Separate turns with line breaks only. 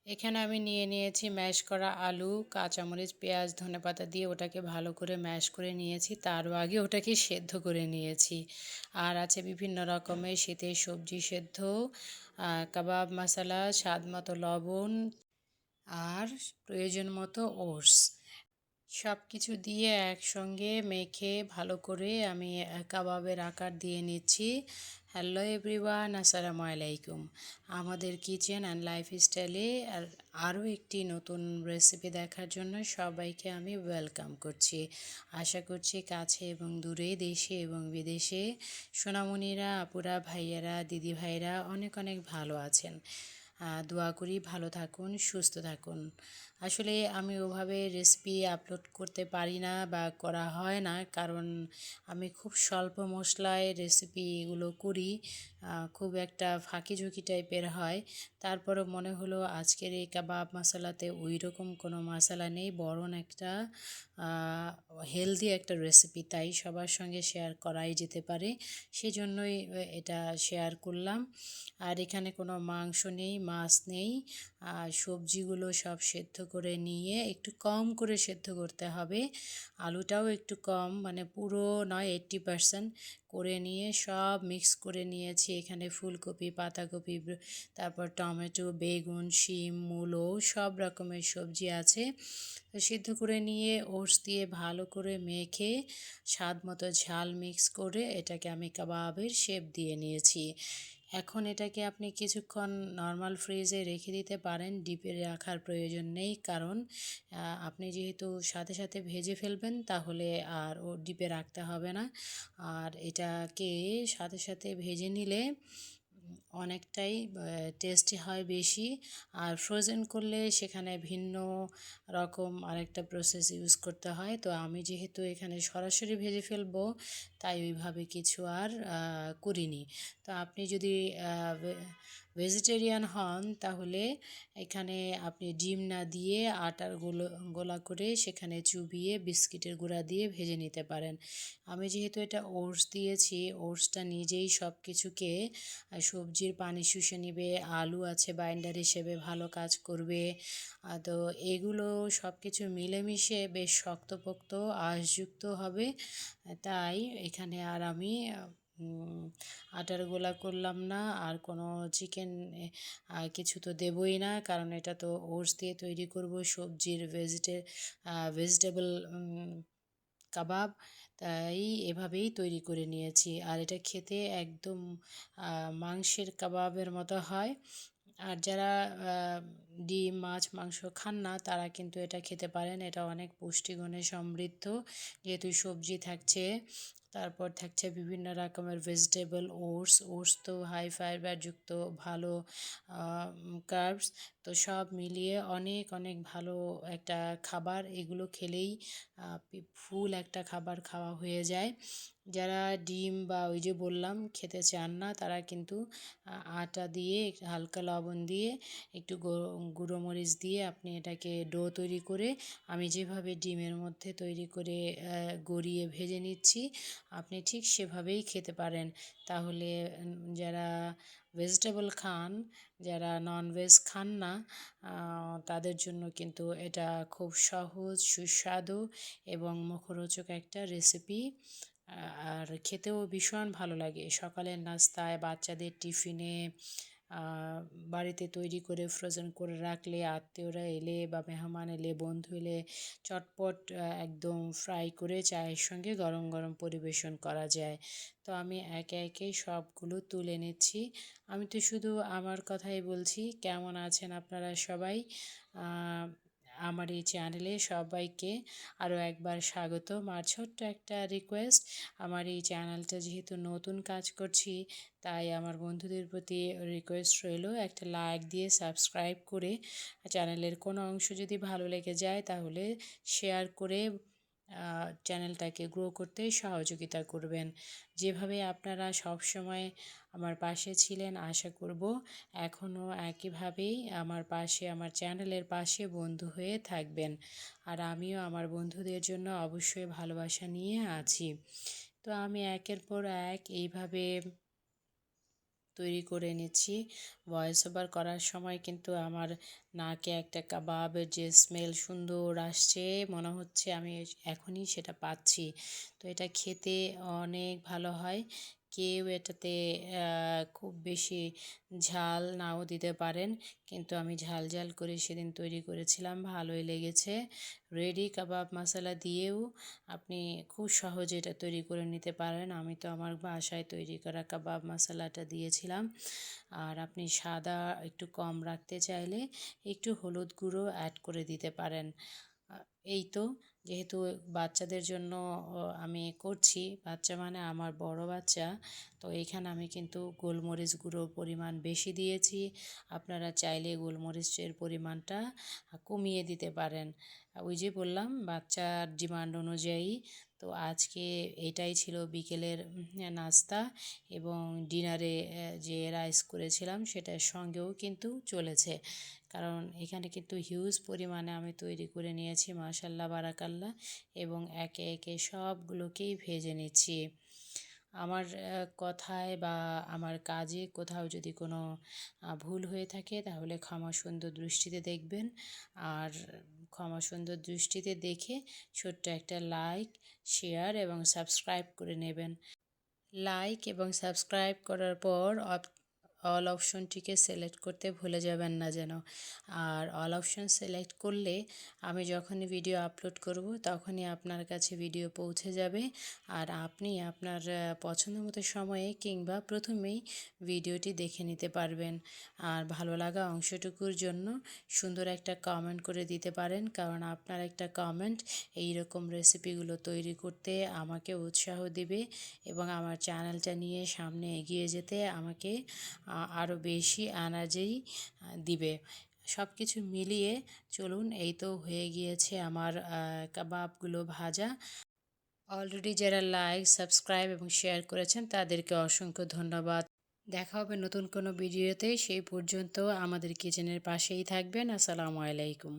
এখানে আমি নিয়ে নিয়েছি ম্যাশ করা আলু, কাঁচামরিচ, পেঁয়াজ, ধনেপাতা দিয়ে ওটাকে ভালো করে ম্যাশ করে নিয়েছি। তারও আগে ওটাকে সেদ্ধ করে নিয়েছি। আর আছে বিভিন্ন রকমের শীতের সবজি সেদ্ধ, কাবাব মশলা, স্বাদ মতো লবণ আর প্রয়োজন মতো ওটস। সব কিছু দিয়ে একসঙ্গে মেখে ভালো করে আমি কাবাবের আকার দিয়ে নিচ্ছি। হ্যালো এভরিওয়ান, আসসালামু আলাইকুম। আমাদের কিচেন অ্যান্ড লাইফস্টাইলে আরও একটি নতুন রেসিপি দেখার জন্য সবাইকে আমি ওয়েলকাম করছি। আশা করছি কাছে এবং দূরে, দেশে এবং বিদেশে সোনামণিরা, আপুরা, ভাইয়ারা, দিদি ভাইরা অনেক অনেক ভালো আছেন। দোয়া করি ভালো থাকুন, সুস্থ থাকুন। আসলে আমি ওভাবে রেসিপি আপলোড করতে পারি না বা করা হয় না, কারণ আমি খুব স্বল্প মশলায় রেসিপিগুলো করি। খুব একটা ফাঁকি ঝুঁকি টাইপের হয়। তারপরও মনে হলো আজকের এই কাবাব মশলাতে ওই রকম কোনো মশলা নেই, বরং একটা হেলদি একটা রেসিপি, তাই সবার সঙ্গে শেয়ার করাই যেতে পারে, সেজন্যই এটা শেয়ার করলাম। আর এখানে কোনো মাংস নেই, মাছ নেই। সবজিগুলো সব সেদ্ধ করে নিয়ে একটু কম করে সেদ্ধ করতে হবে। আলুটাও একটু কম, মানে পুরো নয়, 80% করে নিয়ে সব মিক্স করে নিয়েছি। এখানে ফুলকপি, পাতাকপি, তারপর টমেটো, বেগুন, শিম, মূলো, সব রকমের সবজি আছে। তো সিদ্ধ করে নিয়ে ওটস দিয়ে ভালো করে মেখে স্বাদ মতো ঝাল মিক্স করে এটাকে আমি কাবাবের শেপ দিয়ে নিয়েছি। এখন এটাকে আপনি কিছুক্ষণ নর্মাল ফ্রিজে রেখে দিতে পারেন, ডিপে রাখার প্রয়োজন নেই, কারণ আপনি যেহেতু সাথে সাথে ভেজে ফেলবেন তাহলে আর ও ডিপে রাখতে হবে না। আর এটাকে সাথে সাথে ভেজে নিলে অনেকটাই টেস্টি হয় বেশি। আর ফ্রোজেন করলে সেখানে ভিন্ন রকম আরেকটা প্রসেস ইউজ করতে হয়। তো আমি যেহেতু এখানে সরাসরি ভেজে ফেলবো, তাই ওইভাবে কিছু আর করিনি। তো আপনি যদি ভেজিটেরিয়ান হন তাহলে এখানে আপনি ডিম না দিয়ে আটার গোলা করে সেখানে চুবিয়ে বিস্কিটের গুঁড়া দিয়ে ভেজে নিতে পারেন। আমি যেহেতু এটা ওটস দিয়েছি, ওটসটা নিজেই সব কিছুকে সবজির পানি শুষে নিবে, আলু আছে বাইন্ডার হিসেবে ভালো কাজ করবে। তো এগুলো সব কিছু মিলেমিশে বেশ শক্তপোক্ত আঁশযুক্ত হবে। তাই এখানে আর আমি আটার গোলা করলাম না, আর কোনো চিকেন কিছু তো দেবই না, কারণ এটা তো ওটস দিয়ে তৈরি করব সবজির ভেজিটেবল কাবাব। তাই এভাবেই তৈরি করে নিয়েছি। আর এটা খেতে একদম মাংসের কাবাবের মতো হয়। আর যারা ডিম, মাছ, মাংস খান না তারা কিন্তু এটা খেতে পারেন। এটা অনেক পুষ্টিগুণে সমৃদ্ধ, যেহেতু সবজি থাকছে, তারপর থাকছে বিভিন্ন রকমের ভেজিটেবল, ওটস তো হাই ফাইবার যুক্ত, ভালো কার্বস। তো সব মিলিয়ে অনেক অনেক ভালো একটা খাবার। এগুলো খেলেই ফুল একটা খাবার খাওয়া হয়ে যায়। যারা ডিম বা ওই যে বললাম খেতে চান না, তারা কিন্তু আটা দিয়ে হালকা লবণ দিয়ে একটু গুঁড়ো মরিচ দিয়ে আপনি এটাকে ডো তৈরি করে, আমি যেভাবে ডিমের মধ্যে তৈরি করে গড়িয়ে ভেজে নিচ্ছি, আপনি ঠিক সেভাবেই খেতে পারেন। তাহলে যারা ভেজিটেবল খান, যারা ননভেজ খান না, তাদের জন্য কিন্তু এটা খুব সহজ, সুস্বাদু এবং মুখরোচক একটা রেসিপি। আর খেতেও ভীষণ ভালো লাগে। সকালের নাস্তায়, বাচ্চাদের টিফিনে, বাড়িতে তৈরি করে ফ্রোজেন করে রাখলে, আত্মীয়রা এলে বা মেহমান এলে, বন্ধু এলে চটপট একদম ফ্রাই করে চায়ের সঙ্গে গরম গরম পরিবেশন করা যায়। তো আমি একে একে সবগুলো তুলে নিচ্ছি। আমি তো শুধু আমার কথাই বলছি। কেমন আছেন আপনারা সবাই? আমার এই চ্যানেলে সবাইকে আরও একবার স্বাগতম। আর ছোট্ট একটা রিকোয়েস্ট, আমার এই চ্যানেলটা যেহেতু নতুন কাজ করছি, তাই আমার বন্ধুদের প্রতি রিকোয়েস্ট রইল একটা লাইক দিয়ে সাবস্ক্রাইব করে, চ্যানেলের কোনো অংশ যদি ভালো লেগে যায় তাহলে শেয়ার করে চ্যানেলটাকে গ্রো করতে সহযোগিতা করবেন। যেভাবে আপনারা সব সময় আমার পাশে ছিলেন, আশা করব এখনও একইভাবেই আমার পাশে, আমার চ্যানেলের পাশে বন্ধু হয়ে থাকবেন। আর আমিও আমার বন্ধুদের জন্য অবশ্যই ভালোবাসা নিয়ে আছি। তো আমি একের পর এক এইভাবে তৈরি করে নিচ্ছি। ভয়েস ওভার করার সময় কিন্তু আমার নাকে একটা কাবাবের যে স্মেল সুন্দর আসছে, মনে হচ্ছে আমি এখনই সেটা পাচ্ছি। তো এটা খেতে অনেক ভালো হয়। কেউ এটাতে খুব বেশি ঝাল নাও দিতে পারেন, কিন্তু আমি ঝাল ঝাল করে সেদিন তৈরি করেছিলাম, ভালোই লেগেছে। রেডি কাবাব মশলা দিয়েও আপনি খুব সহজে এটা তৈরি করে নিতে পারেন। আমি তো আমার বাসায় তৈরি করা কাবাব মশলাটা দিয়েছিলাম। আর আপনি সাদা একটু কম রাখতে চাইলে একটু হলুদ গুঁড়ো অ্যাড করে দিতে পারেন। এই তো, যেহেতু বাচ্চাদের জন্য আমি করছি, বাচ্চা মানে আমার বড় বাচ্চা, তো এইখানে আমি কিন্তু গোলমরিচ গুঁড়োর পরিমাণ বেশি দিয়েছি। আপনারা চাইলে গোলমরিচের পরিমাণটা কমিয়ে দিতে পারেন। ওই যে বললাম, বাচ্চার ডিমান্ড অনুযায়ী। তো আজকে এটাই ছিল বিকেলের নাস্তা, এবং ডিনারে যে রাইস করেছিলাম সেটার সঙ্গেও কিন্তু চলেছে। কারণ এখানে কিন্তু হিউজ পরিমাণে আমি তৈরি করে নিয়েছি, মাশাল্লাহ বারাকাল্লাহ, এবং একে একে সবগুলোকেই ভেজে নিচ্ছি। আমার কথায় বা আমার কাজে কোথাও যদি কোনো ভুল হয়ে থাকে তাহলে ক্ষমা সুন্দর দৃষ্টিতে দেখবেন। আর ক্ষমা সুন্দর দৃষ্টিতে দেখে ছোট্ট একটা লাইক, শেয়ার এবং সাবস্ক্রাইব করে নেবেন। লাইক এবং সাবস্ক্রাইব করার পর অল অপশনটিকে সিলেক্ট করতে ভুলে যাবেন না যেন। আর অল অপশন সিলেক্ট করলে আমি যখনই ভিডিও আপলোড করব তখনই আপনার কাছে ভিডিও পৌঁছে যাবে, আর আপনি আপনার পছন্দ মতো সময়ে কিংবা প্রথমেই ভিডিওটি দেখে নিতে পারবেন। আর ভালো লাগা অংশটুকুর জন্য সুন্দর একটা কমেন্ট করে দিতে পারেন, কারণ আপনার একটা কমেন্ট এই রকম রেসিপিগুলো তৈরি করতে আমাকে উৎসাহ দিবে এবং আমার চ্যানেলটা নিয়ে সামনে এগিয়ে যেতে আমাকে আরও বেশি এনার্জি দিবে। সব কিছু মিলিয়ে চলুন, এই তো হয়ে গিয়েছে আমার কাবাবগুলো ভাজা। অলরেডি যারা লাইক, সাবস্ক্রাইব এবং শেয়ার করেছেন তাদেরকে অসংখ্য ধন্যবাদ। দেখা হবে নতুন কোনো ভিডিওতে, সেই পর্যন্ত আমাদের কিচেনের পাশেই থাকবেন। আসসালামু আলাইকুম।